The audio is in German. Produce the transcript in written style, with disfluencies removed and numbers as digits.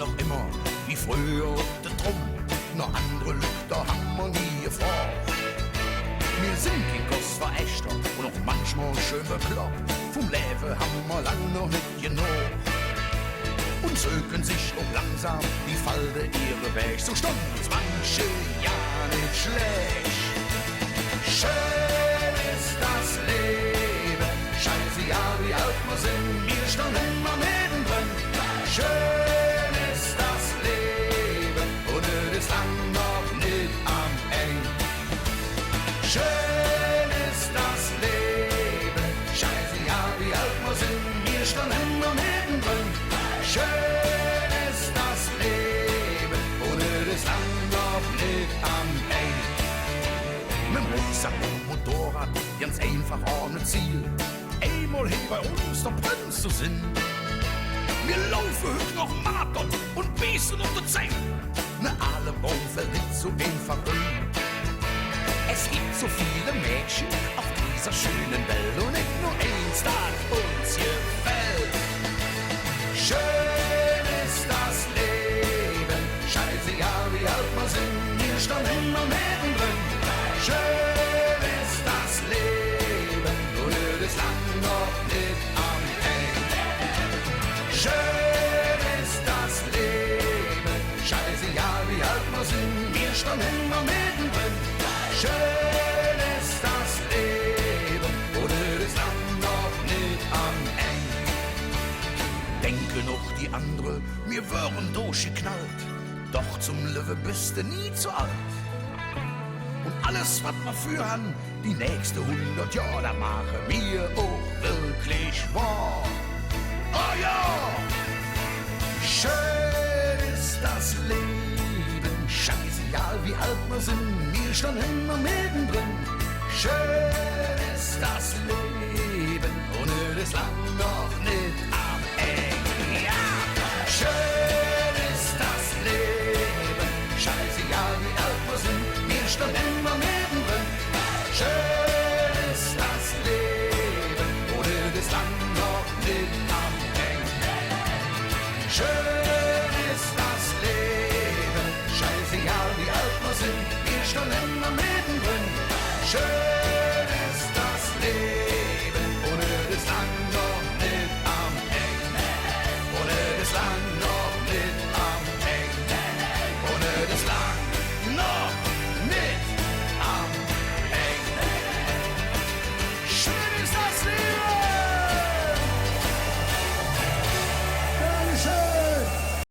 doch immer wie früher auf der Drum. Noch andere Lüchter haben wir nie gefragt. Wir sind kein Gossverächter und auch manchmal schön bekloppt. Vom Leben haben wir lang noch nicht genug. Und zögern sich auch langsam die Falde ihre Weg. So stunden uns manche Jahre nicht schlecht. Schön ist das Leben, scheiße ja wie alt wir sind, wir stehen immer mittendrin. Schön ist das Leben und es ist lang noch nicht am Ende. Schön ist das Leben, scheiße ja wie alt wir sind, wir stehen immer mittendrin. Schön ist das Leben und es ist lang noch nicht am Ende. Mit dem Rucksack und Motorrad, ganz einfach ohne Ziel. Einmal hier bei uns der Prinz zu sind. Wir laufen heute noch Marathon und beißen auf der Zähne. Ne, alle Baum fällt nicht so einfach um. Es gibt so viele Mädchen auf dieser schönen Welt und nicht nur eins, das uns gefällt. Schön ist das Leben, scheiße ja wie alt wir sind, wir stehen immer mittendrin. Schön ist das Leben und es ist lang noch nicht am Ende. Schön ist das Leben, scheiße ja wie alt wir sind, wir stehen immer mittendrin. Schön ist das Leben und es ist lang noch nicht am Ende. Denke noch die andere, wir wären durchgeknallt, doch zum Leben bist du nie zu alt. Und alles, was wir für haben, die nächste 100 Jahre, da machen wir auch wirklich wahr. Oh ja! Schön ist das Leben, scheißegal wie alt wir sind, wir stehen immer mittendrin. Schön ist das Leben und es ist lang noch nicht